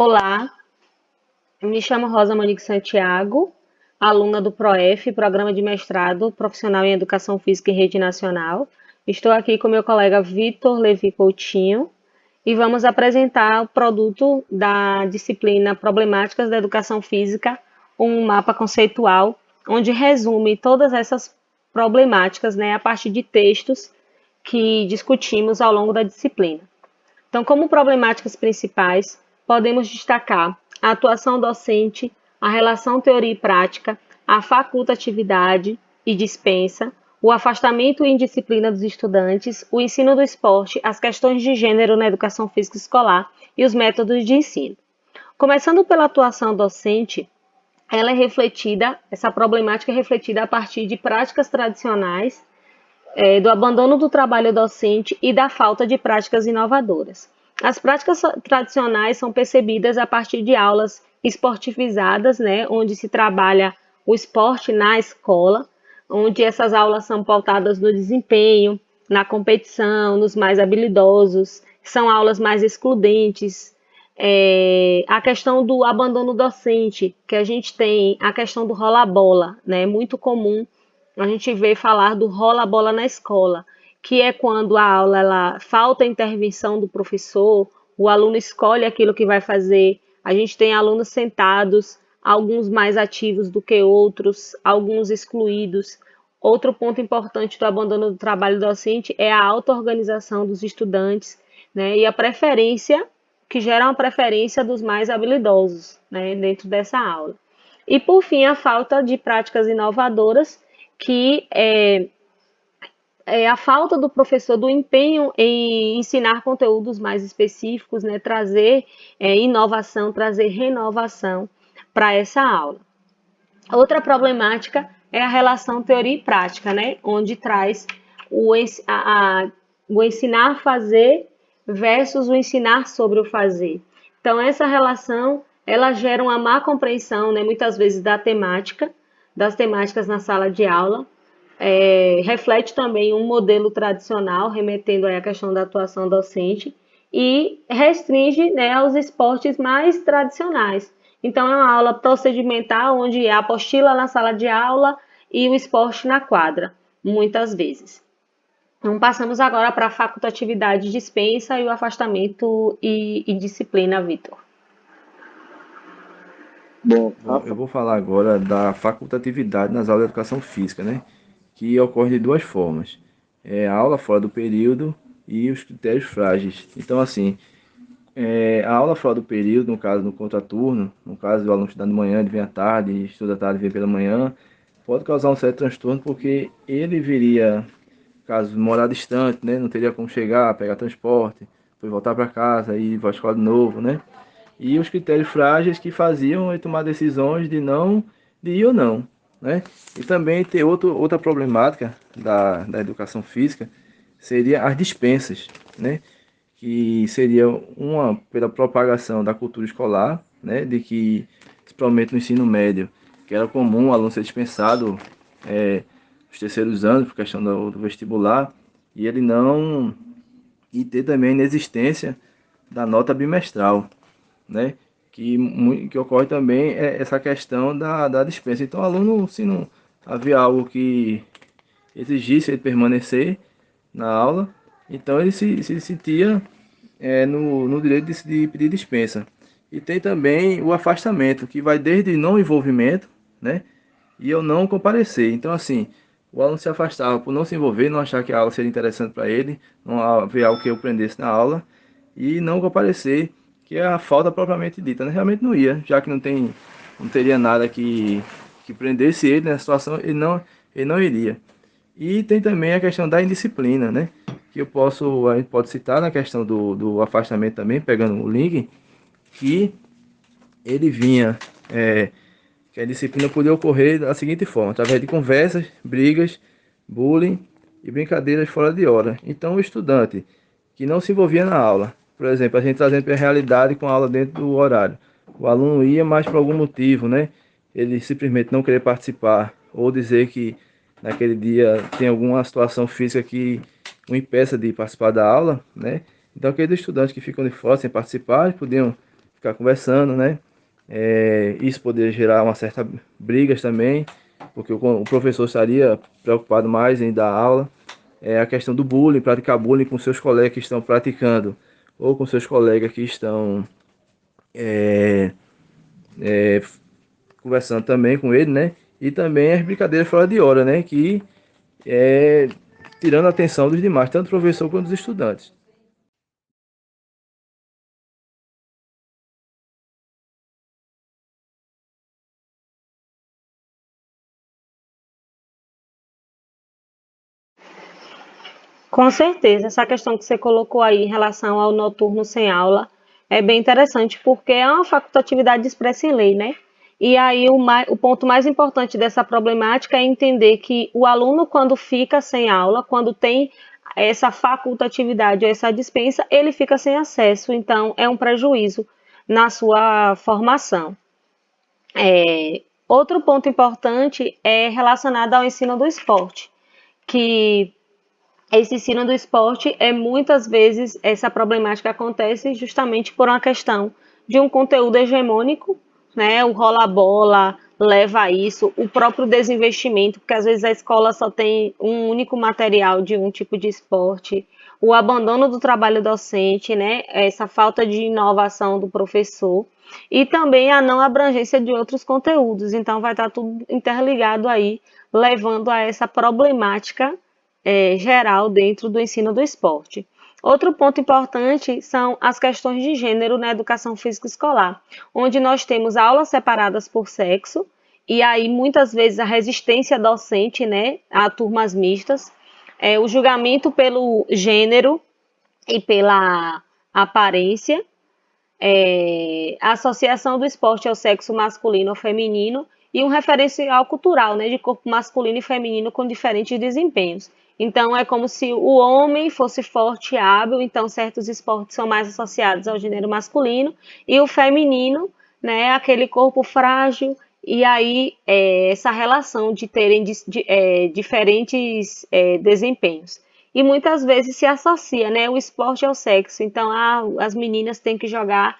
Olá, me chamo Rosa Monique Santiago, aluna do PROEF, Programa de Mestrado Profissional em Educação Física em Rede Nacional. Estou aqui com meu colega Vitor Levi Coutinho e vamos apresentar o produto da disciplina Problemáticas da Educação Física, um mapa conceitual, onde resume todas essas problemáticas, né, a partir de textos que discutimos ao longo da disciplina. Então, como problemáticas principais, podemos destacar a atuação docente, a relação teoria e prática, a facultatividade e dispensa, o afastamento e indisciplina dos estudantes, o ensino do esporte, as questões de gênero na educação física escolar e os métodos de ensino. Começando pela atuação docente, essa problemática é refletida a partir de práticas tradicionais, do abandono do trabalho docente e da falta de práticas inovadoras. As práticas tradicionais são percebidas a partir de aulas esportivizadas, né, onde se trabalha o esporte na escola, onde essas aulas são pautadas no desempenho, na competição, nos mais habilidosos, são aulas mais excludentes. A questão do abandono docente, que a gente tem a questão do rola-bola, né, muito comum a gente vê falar do rola-bola na escola, que é quando a aula falta a intervenção do professor, o aluno escolhe aquilo que vai fazer, a gente tem alunos sentados, alguns mais ativos do que outros, alguns excluídos. Outro ponto importante do abandono do trabalho docente é a auto-organização dos estudantes, né, e a preferência, que gera uma preferência dos mais habilidosos, né, dentro dessa aula. E, por fim, a falta de práticas inovadoras, que é a falta do professor do empenho em ensinar conteúdos mais específicos, né, trazer inovação, trazer renovação para essa aula. Outra problemática é a relação teoria e prática, né, onde traz o ensinar a fazer versus o ensinar sobre o fazer. Então, essa relação, ela gera uma má compreensão, né, muitas vezes das temáticas na sala de aula, reflete também um modelo tradicional, remetendo aí à questão da atuação docente, e restringe, né, aos esportes mais tradicionais. Então, é uma aula procedimental, onde é a apostila na sala de aula e o esporte na quadra, muitas vezes. Então, passamos agora para a facultatividade dispensa e o afastamento e disciplina, Vitor. Bom, eu vou falar agora da facultatividade nas aulas de educação física, né? Que ocorre de duas formas. A aula fora do período e os critérios frágeis. Então, assim, a aula fora do período, no caso, no contraturno, no caso do aluno estudar de manhã, ele vem à tarde, estuda à tarde e vem pela manhã, pode causar um certo transtorno porque ele viria, caso morar distante, né? Não teria como chegar, pegar transporte, depois voltar para casa e ir para a escola de novo, né? E os critérios frágeis que faziam ele tomar decisões de ir ou não, né? E também tem outra problemática da educação física, seria as dispensas, né? Que seria uma pela propagação da cultura escolar, né? De que, principalmente no ensino médio, que era comum o aluno ser dispensado nos terceiros anos, por questão do vestibular, e ele não... E ter também a inexistência da nota bimestral, né? Que ocorre também essa questão da dispensa. Então, o aluno, se não havia algo que exigisse ele permanecer na aula, então ele se sentia no direito de pedir dispensa. E tem também o afastamento, que vai desde não envolvimento, né? E eu não comparecer. Então, assim, o aluno se afastava por não se envolver, não achar que a aula seria interessante para ele, não haver algo que eu aprendesse na aula, e não comparecer, que é a falta propriamente dita, né? Realmente não ia, já que não teria nada que prendesse ele nessa situação, ele não iria. E tem também a questão da indisciplina, né? Que a gente pode citar na questão do afastamento também, pegando o link, que ele vinha, que a disciplina podia ocorrer da seguinte forma, através de conversas, brigas, bullying e brincadeiras fora de hora. Então, o estudante que não se envolvia na aula, por exemplo, a gente trazendo para a realidade com a aula dentro do horário, o aluno ia, mas por algum motivo, né? Ele simplesmente não querer participar, ou dizer que naquele dia tem alguma situação física que o impeça de participar da aula, né? Então, aqueles estudantes que ficam de fora sem participar, podiam ficar conversando, né? Isso poderia gerar uma certa brigas também, porque o professor estaria preocupado mais em dar aula. A questão do bullying, praticar bullying com seus colegas que estão praticando, ou com seus colegas que estão é, é, conversando também com ele, né? E também as brincadeiras fora de hora, né? Que é tirando a atenção dos demais, tanto o professor quanto os estudantes. Com certeza, essa questão que você colocou aí em relação ao noturno sem aula é bem interessante, porque é uma facultatividade expressa em lei, né? E aí o ponto mais importante dessa problemática é entender que o aluno, quando fica sem aula, quando tem essa facultatividade ou essa dispensa, ele fica sem acesso, então é um prejuízo na sua formação. Outro ponto importante é relacionado ao ensino do esporte, que esse ensino do esporte é muitas vezes essa problemática acontece justamente por uma questão de um conteúdo hegemônico, né? O rola-bola leva a isso, o próprio desinvestimento, porque às vezes a escola só tem um único material de um tipo de esporte, o abandono do trabalho docente, né? Essa falta de inovação do professor e também a não abrangência de outros conteúdos. Então vai estar tudo interligado aí, levando a essa problemática geral dentro do ensino do esporte. Outro ponto importante são as questões de gênero na educação física escolar, onde nós temos aulas separadas por sexo, e aí muitas vezes a resistência docente, né, a turmas mistas, o julgamento pelo gênero e pela aparência, a associação do esporte ao sexo masculino ou feminino e um referencial cultural, né, de corpo masculino e feminino com diferentes desempenhos. Então, é como se o homem fosse forte e hábil, então certos esportes são mais associados ao gênero masculino, e o feminino, né, aquele corpo frágil, e aí essa relação de terem diferentes desempenhos. E muitas vezes se associa, né, o esporte ao sexo. Então, as meninas têm que jogar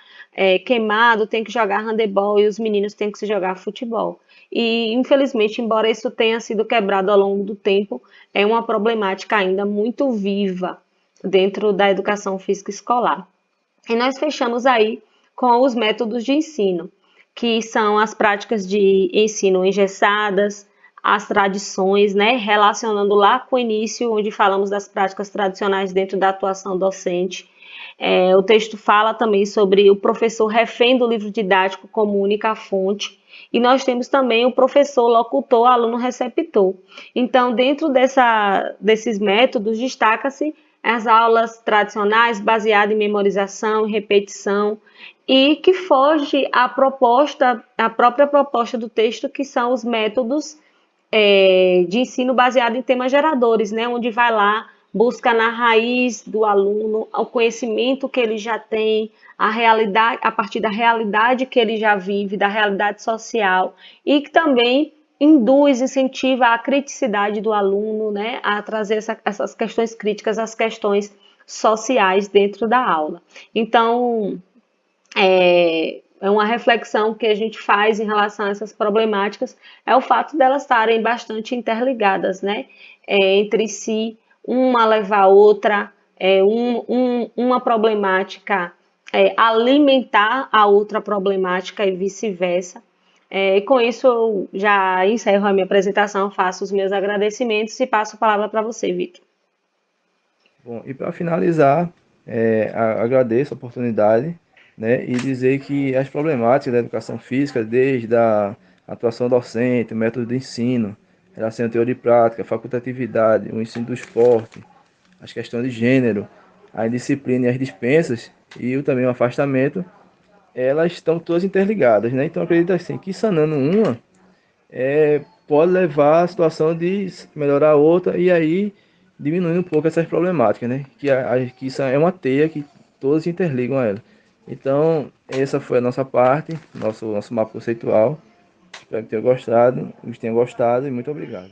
queimado, têm que jogar handebol e os meninos têm que se jogar futebol. E, infelizmente, embora isso tenha sido quebrado ao longo do tempo, é uma problemática ainda muito viva dentro da educação física escolar. E nós fechamos aí com os métodos de ensino, que são as práticas de ensino engessadas, as tradições, né, relacionando lá com o início, onde falamos das práticas tradicionais dentro da atuação docente. O texto fala também sobre o professor refém do livro didático como única fonte, e nós temos também o professor locutor, aluno receptor. Então, dentro desses métodos, destaca-se as aulas tradicionais baseadas em memorização e repetição, e que foge à proposta, à própria proposta do texto, que são os métodos de ensino baseado em temas geradores, né? Onde vai lá, busca na raiz do aluno o conhecimento que ele já tem, a realidade, a partir da realidade que ele já vive, da realidade social, e que também induz, incentiva a criticidade do aluno, né? A trazer essas questões críticas, as questões sociais dentro da aula. Então, é uma reflexão que a gente faz em relação a essas problemáticas, é o fato delas estarem bastante interligadas, né? Entre si, uma leva a outra, uma problemática alimentar a outra problemática e vice-versa. E com isso, eu já encerro a minha apresentação, faço os meus agradecimentos e passo a palavra para você, Vitor. Bom, e para finalizar, agradeço a oportunidade, né, e dizer que as problemáticas da educação física, desde a atuação docente, o método de ensino, relação à teoria e prática, facultatividade, o ensino do esporte, as questões de gênero, a indisciplina e as dispensas, e também o afastamento, elas estão todas interligadas, né? Então acredito assim que sanando uma pode levar a situação de melhorar a outra e aí diminuindo um pouco essas problemáticas, né? Que isso é uma teia que todas se interligam a ela. Então, essa foi a nossa parte, nosso mapa conceitual. Espero que tenham gostado e muito obrigado.